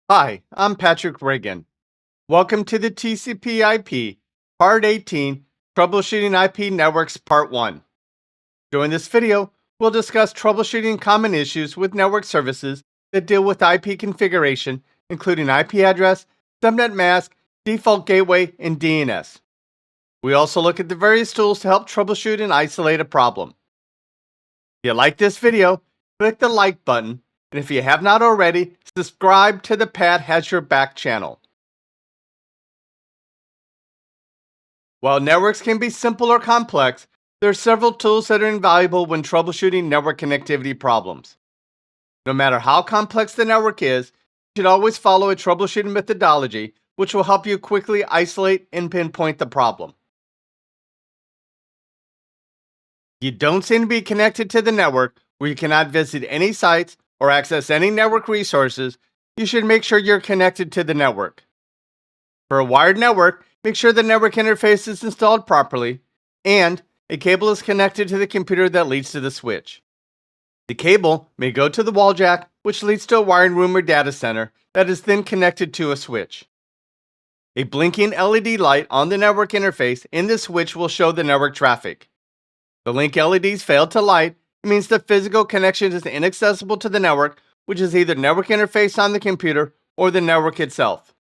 Hi, I'm Patrick Reagan. Welcome to the TCP IP, Part 18, Troubleshooting IP Networks Part 1. During this video, we'll discuss troubleshooting common issues with network services that deal with IP configuration, including IP address, subnet mask, default gateway, and DNS. We also look at the various tools to help troubleshoot and isolate a problem. If you like this video, click the like button, and if you have not already, subscribe to the Pat Has Your Back channel. While networks can be simple or complex, there are several tools that are invaluable when troubleshooting network connectivity problems. No matter how complex the network is, you should always follow a troubleshooting methodology which will help you quickly isolate and pinpoint the problem. You don't seem to be connected to the network where you cannot visit any sites or access any network resources. You should make sure you're connected to the network. For a wired network, make sure the network interface is installed properly and a cable is connected to the computer that leads to the switch. The cable may go to the wall jack, which leads to a wiring room or data center that is then connected to a switch. A blinking LED light on the network interface in the switch will show the network traffic. The link LEDs fail to light, it means the physical connection is inaccessible to the network, which is either network interface on the computer or the network itself.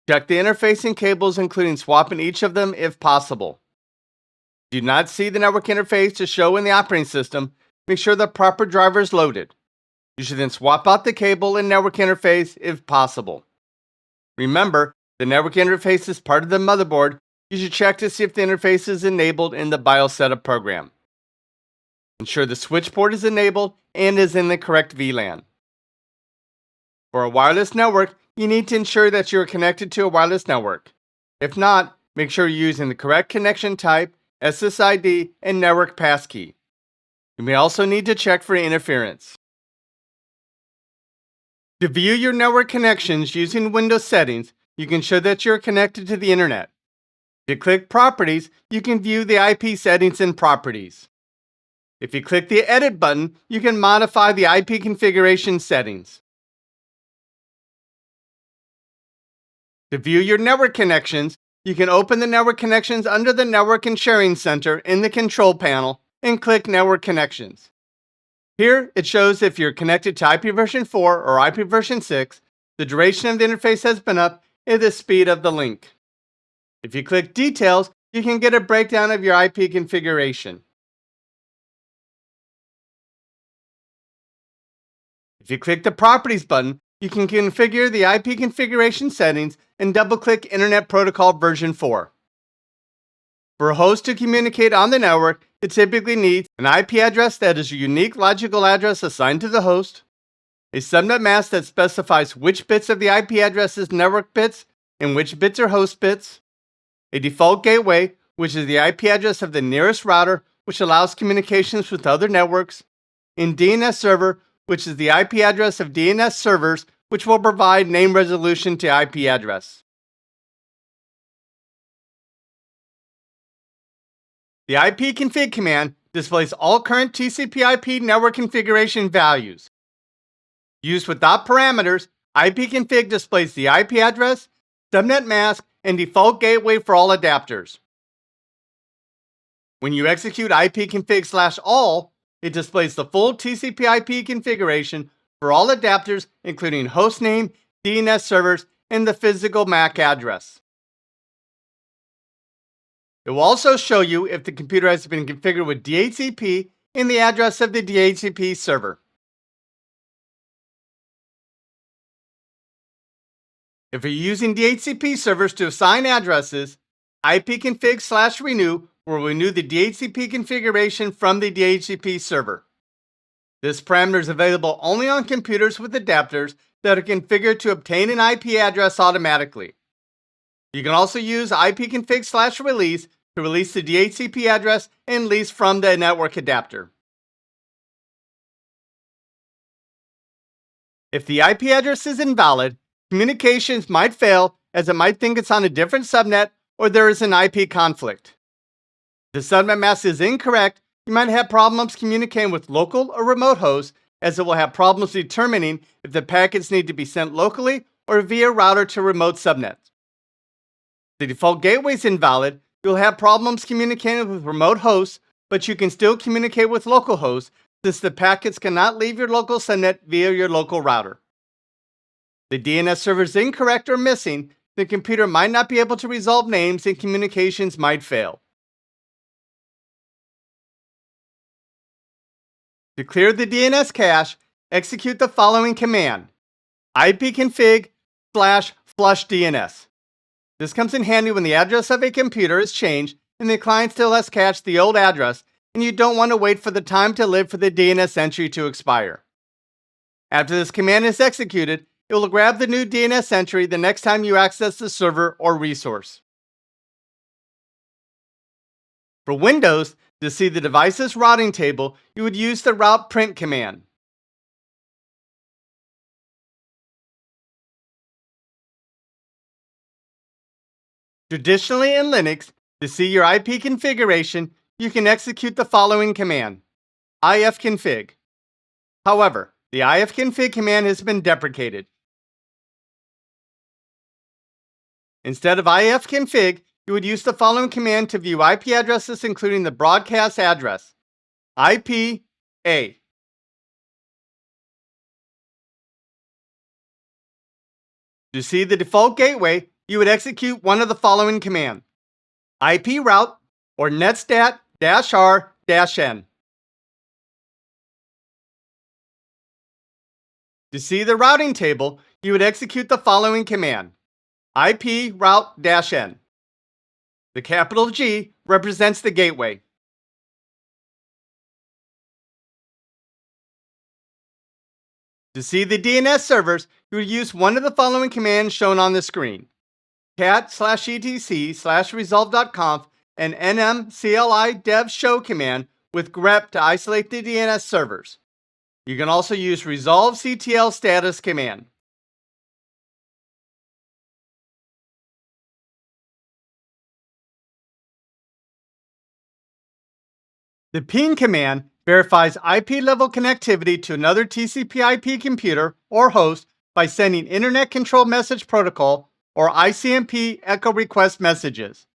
Check the interfacing cables, including swapping each of them if possible. Do not see the network interface to show in the operating system, make sure the proper driver is loaded. You should then swap out the cable and network interface if possible. Remember, the network interface is part of the motherboard. You should check to see if the interface is enabled in the BIOS setup program. Ensure the switch port is enabled and is in the correct VLAN. For a wireless network, you need to ensure that you are connected to a wireless network. If not, make sure you're using the correct connection type, SSID, and network passkey. You may also need to check for interference. To view your network connections using Windows settings, you can show that you're connected to the internet. If you click Properties, you can view the IP settings in Properties. If you click the Edit button, you can modify the IP configuration settings. To view your network connections, you can open the network connections under the Network and Sharing Center in the Control Panel and click Network Connections. Here, it shows if you're connected to IP version 4 or IP version 6, the duration of the interface has been up, and the speed of the link. If you click Details, you can get a breakdown of your IP configuration. If you click the Properties button, you can configure the IP configuration settings and double-click Internet Protocol version 4. For a host to communicate on the network, it typically needs an IP address that is a unique logical address assigned to the host, a subnet mask that specifies which bits of the IP address is network bits and which bits are host bits, a default gateway, which is the IP address of the nearest router, which allows communications with other networks, and DNS server, which is the IP address of DNS servers, which will provide name resolution to IP address. The ipconfig command displays all current TCP/IP network configuration values. Used without parameters, ipconfig displays the IP address, subnet mask, and default gateway for all adapters. When you execute ipconfig/all, it displays the full TCP/IP configuration for all adapters, including hostname, DNS servers, and the physical MAC address. It will also show you if the computer has been configured with DHCP and the address of the DHCP server. If you're using DHCP servers to assign addresses, ipconfig/renew will renew the DHCP configuration from the DHCP server. This parameter is available only on computers with adapters that are configured to obtain an IP address automatically. You can also use ipconfig/release to release the DHCP address and lease from the network adapter. If the IP address is invalid, communications might fail as it might think it's on a different subnet or there is an IP conflict. If the subnet mask is incorrect, you might have problems communicating with local or remote hosts as it will have problems determining if the packets need to be sent locally or via router to remote subnets. If the default gateway is invalid, you'll have problems communicating with remote hosts, but you can still communicate with local hosts since the packets cannot leave your local subnet via your local router. If the DNS server is incorrect or missing, the computer might not be able to resolve names and communications might fail. To clear the DNS cache, execute the following command: ipconfig/flush DNS. This comes in handy when the address of a computer is changed and the client still has cached the old address and you don't want to wait for the time to live for the DNS entry to expire. After this command is executed, it will grab the new DNS entry the next time you access the server or resource. For Windows, to see the device's routing table, you would use the route print command. Traditionally in Linux, to see your IP configuration, you can execute the following command: ifconfig. However, the ifconfig command has been deprecated. Instead of ifconfig, you would use the following command to view IP addresses including the broadcast address: IPA. To see the default gateway, you would execute one of the following commands: iproute or netstat-r-n. To see the routing table, you would execute the following command: iproute-n. The capital G represents the gateway. To see the DNS servers, you would use one of the following commands shown on the screen: cat/etc/resolve.conf and nm cli dev show command with grep to isolate the DNS servers. You can also use resolve-ctl status command. The ping command verifies IP-level connectivity to another TCP/IP computer or host by sending Internet Control Message Protocol or ICMP echo request messages.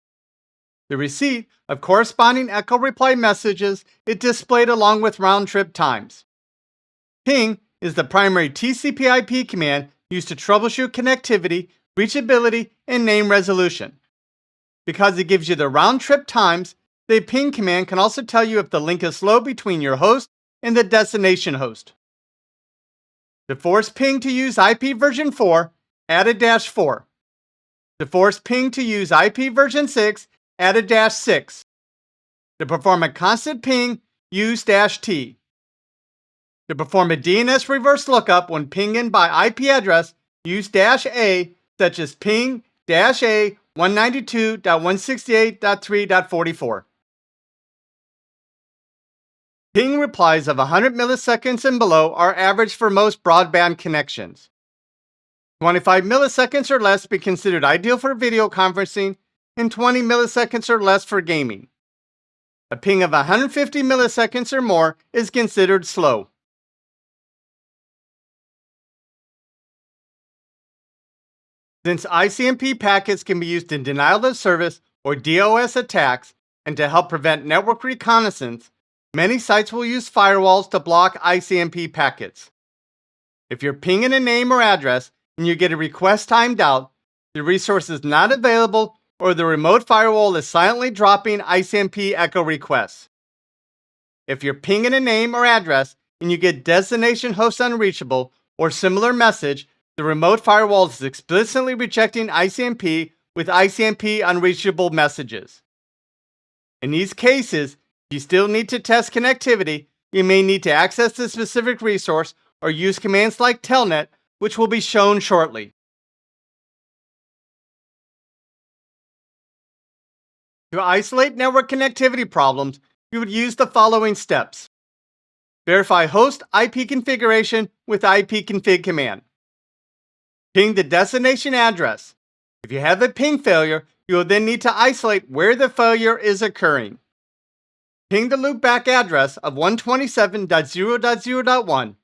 The receipt of corresponding echo reply messages is displayed along with round-trip times. Ping is the primary TCP/IP command used to troubleshoot connectivity, reachability, and name resolution. Because it gives you the round-trip times, the ping command can also tell you if the link is slow between your host and the destination host. To force ping to use IP version 4, add a -4. To force ping to use IP version 6, add a -6. To perform a constant ping, use -T. To perform a DNS reverse lookup when pinged by IP address, use -A, such as ping-A 192.168.3.44. Ping replies of 100 milliseconds and below are average for most broadband connections. 25 milliseconds or less be considered ideal for video conferencing, and 20 milliseconds or less for gaming. A ping of 150 milliseconds or more is considered slow. Since ICMP packets can be used in denial of service or DOS attacks and to help prevent network reconnaissance, many sites will use firewalls to block ICMP packets. If you're pinging a name or address and you get a request timed out, the resource is not available, or the remote firewall is silently dropping ICMP echo requests. If you're pinging a name or address and you get destination host unreachable or similar message, the remote firewall is explicitly rejecting ICMP with ICMP unreachable messages. In these cases, if you still need to test connectivity, you may need to access the specific resource or use commands like telnet, which will be shown shortly. To isolate network connectivity problems, you would use the following steps. Verify host IP configuration with ipconfig command. Ping the destination address. If you have a ping failure, you will then need to isolate where the failure is occurring. Ping the loopback address of 127.0.0.1.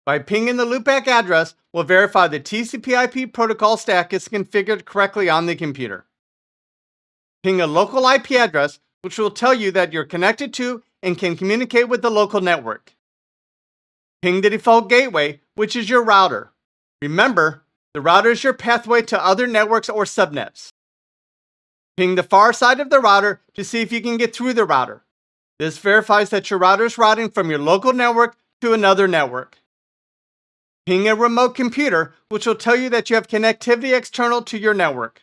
By pinging the loopback address, we'll verify the TCP/IP protocol stack is configured correctly on the computer. Ping a local IP address, which will tell you that you're connected to and can communicate with the local network. Ping the default gateway, which is your router. Remember, the router is your pathway to other networks or subnets. Ping the far side of the router to see if you can get through the router. This verifies that your router is routing from your local network to another network. Ping a remote computer, which will tell you that you have connectivity external to your network.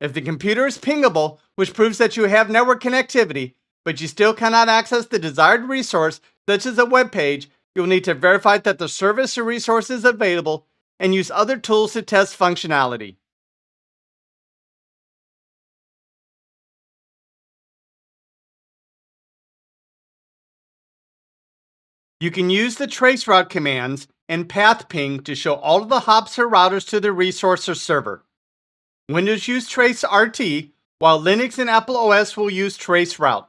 If the computer is pingable, which proves that you have network connectivity, but you still cannot access the desired resource, such as a web page, you'll need to verify that the service or resource is available and use other tools to test functionality. You can use the traceroute commands and path ping to show all of the hops or routers to the resource or server. Windows use traceRT, while Linux and Apple OS will use traceroute.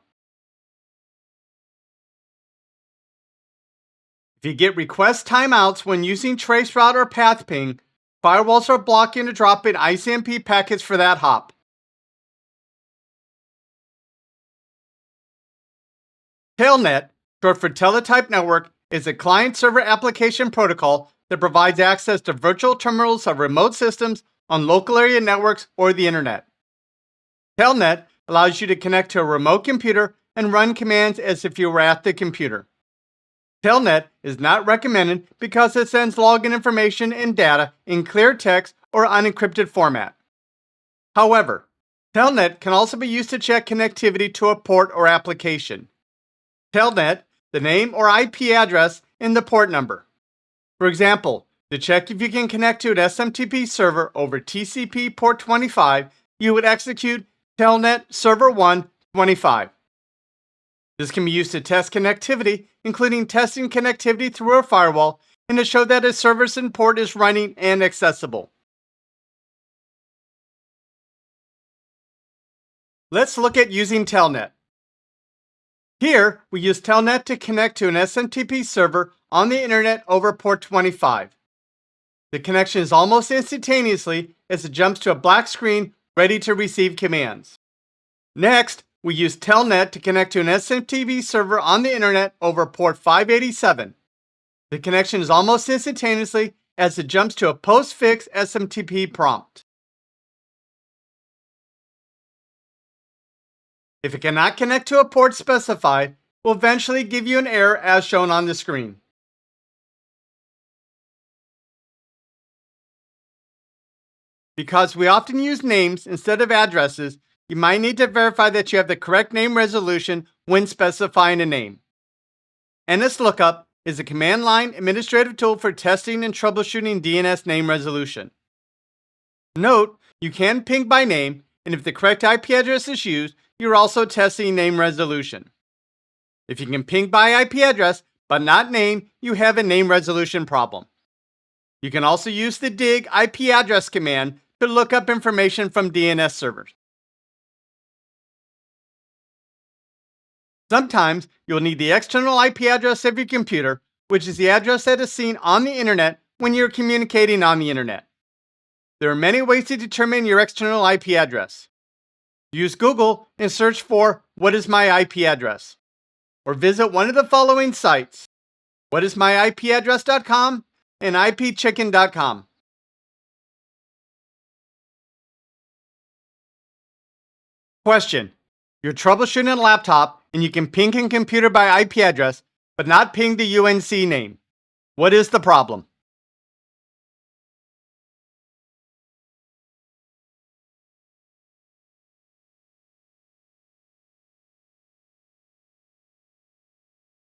If you get request timeouts when using traceroute or path ping, firewalls are blocking to drop in ICMP packets for that hop. Telnet, short for Teletype Network, is a client-server application protocol that provides access to virtual terminals of remote systems on local area networks or the internet. Telnet allows you to connect to a remote computer and run commands as if you were at the computer. Telnet is not recommended because it sends login information and data in clear text or unencrypted format. However, Telnet can also be used to check connectivity to a port or application. Telnet, the name or IP address, and the port number. For example, to check if you can connect to an SMTP server over TCP port 25, you would execute telnet server 1 25. This can be used to test connectivity, including testing connectivity through a firewall and to show that a service and port is running and accessible. Let's look at using Telnet. Here, we use Telnet to connect to an SMTP server on the internet over port 25. The connection is almost instantaneously as it jumps to a black screen ready to receive commands. Next, we use Telnet to connect to an SMTP server on the internet over port 587. The connection is almost instantaneously as it jumps to a postfix SMTP prompt. If it cannot connect to a port specified, it will eventually give you an error as shown on the screen. Because we often use names instead of addresses, you might need to verify that you have the correct name resolution when specifying a name. nslookup is a command line administrative tool for testing and troubleshooting DNS name resolution. Note, you can ping by name, and if the correct IP address is used, you're also testing name resolution. If you can ping by IP address but not name, you have a name resolution problem. You can also use the dig IP address command to look up information from DNS servers. Sometimes you'll need the external IP address of your computer, which is the address that is seen on the internet when you're communicating on the internet. There are many ways to determine your external IP address. Use Google and search for "What is my IP address?" or visit one of the following sites: whatismyipaddress.com and ipchicken.com. Question: you're troubleshooting a laptop and you can ping a computer by IP address, but not ping the UNC name. What is the problem?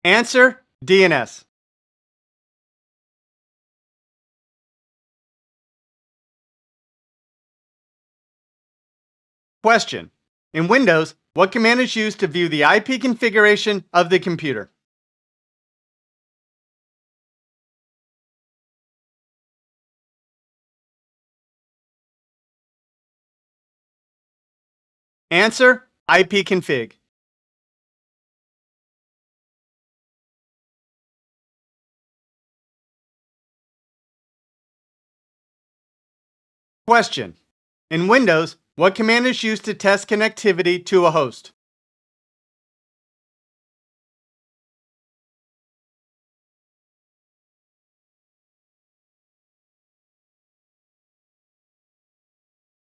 Answer: DNS. Question: in Windows, what command is used to view the IP configuration of the computer? Answer: ipconfig. Question. In Windows, what command is used to test connectivity to a host?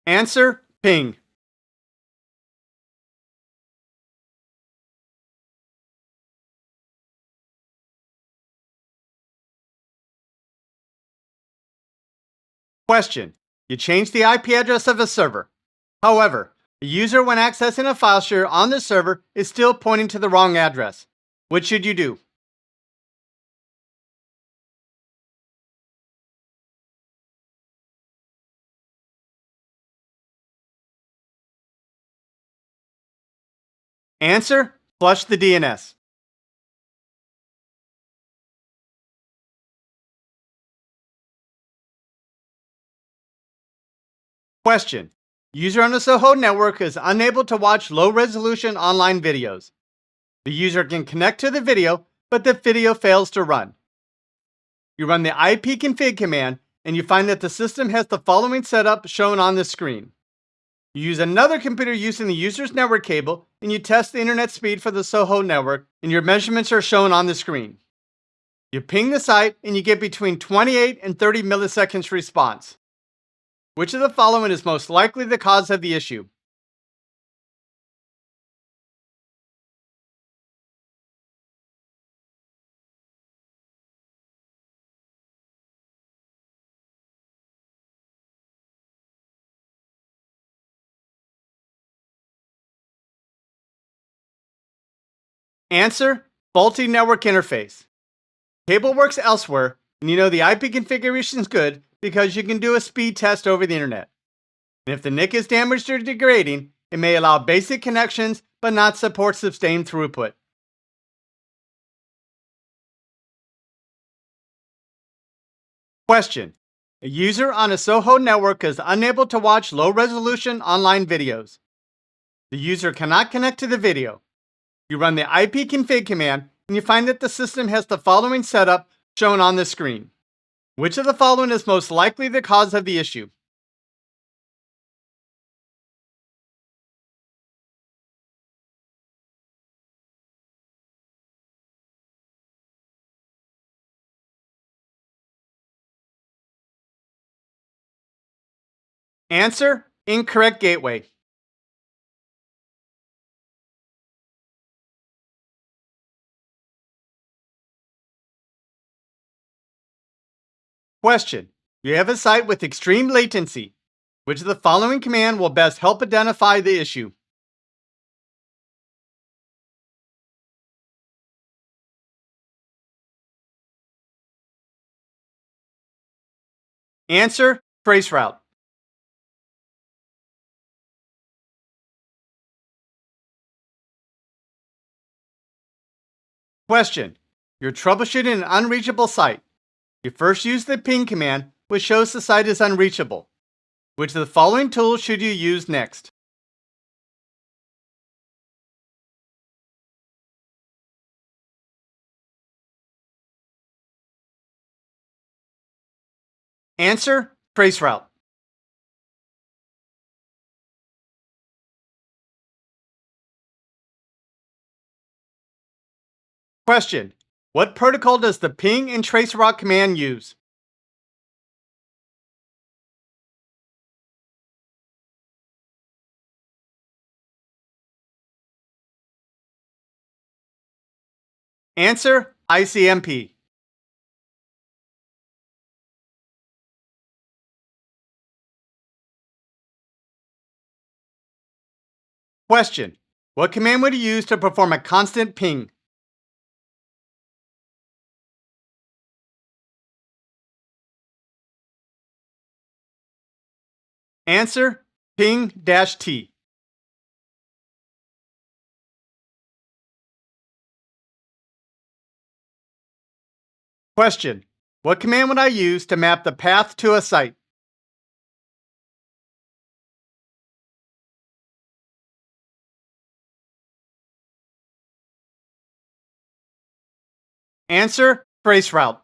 Answer, ping. Question. You change the IP address of a server. However, the user, when accessing a file share on the server, is still pointing to the wrong address. What should you do? Answer, flush the DNS. Question. User on the Soho network is unable to watch low-resolution online videos. The user can connect to the video, but the video fails to run. You run the ipconfig command, and you find that the system has the following setup shown on the screen. You use another computer using the user's network cable, and you test the internet speed for the Soho network, and your measurements are shown on the screen. You ping the site, and you get between 28 and 30 milliseconds response. Which of the following is most likely the cause of the issue? Answer, faulty network interface. Cable works elsewhere, and you know the IP configuration is good because you can do a speed test over the internet. And if the NIC is damaged or degrading, it may allow basic connections but not support sustained throughput. Question. A user on a Soho network is unable to watch low-resolution online videos. The user cannot connect to the video. You run the ipconfig command, and you find that the system has the following setup shown on the screen. Which of the following is most likely the cause of the issue? Answer, incorrect gateway. Question. You have a site with extreme latency. Which of the following command will best help identify the issue? Answer, traceroute. Question. You're troubleshooting an unreachable site. You first use the ping command, which shows the site is unreachable. Which of the following tools should you use next? Answer, traceroute. Question. What protocol does the ping and traceroute command use? Answer, ICMP. Question. What command would you use to perform a constant ping? Answer, ping-t. Question. What command would I use to map the path to a site? Answer, traceroute.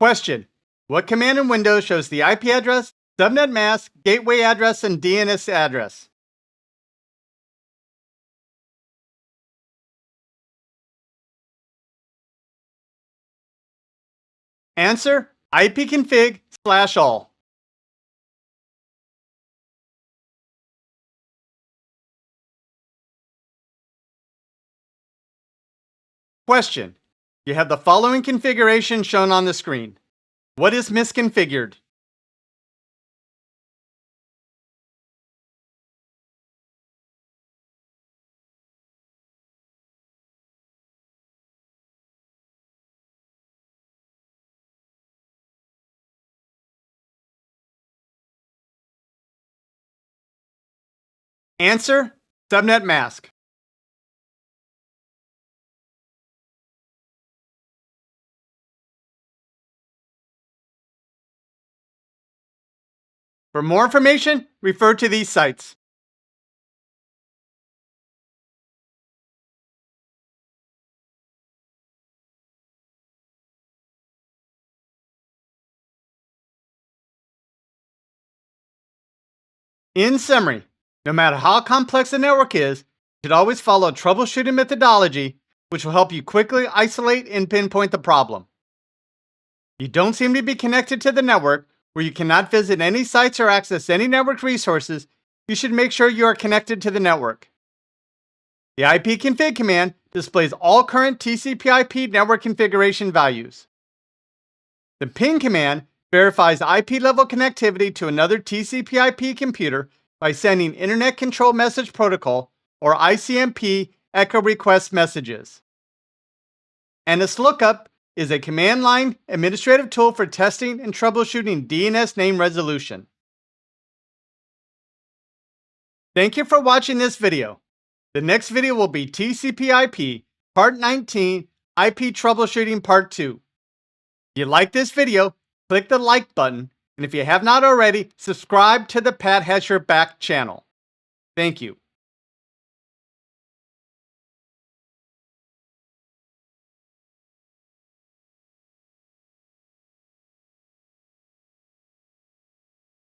Question: what command in Windows shows the IP address, subnet mask, gateway address, and DNS address? Answer: ipconfig/all. Question: you have the following configuration shown on the screen. What is misconfigured? Answer: subnet mask. For more information, refer to these sites. In summary, no matter how complex the network is, you should always follow a troubleshooting methodology which will help you quickly isolate and pinpoint the problem. You don't seem to be connected to the network, where you cannot visit any sites or access any network resources. You should make sure you are connected to the network. The ipconfig command displays all current TCP/IP network configuration values. The ping command verifies IP level connectivity to another TCP/IP computer by sending Internet Control Message Protocol, or ICMP, echo request messages. nslookup is a command line administrative tool for testing and troubleshooting DNS name resolution. Thank you for watching this video. The next video will be TCP/IP Part 19, IP Troubleshooting Part 2. If you like this video, click the like button, and if you have not already, subscribe to the Pat Has Your Back channel. Thank you.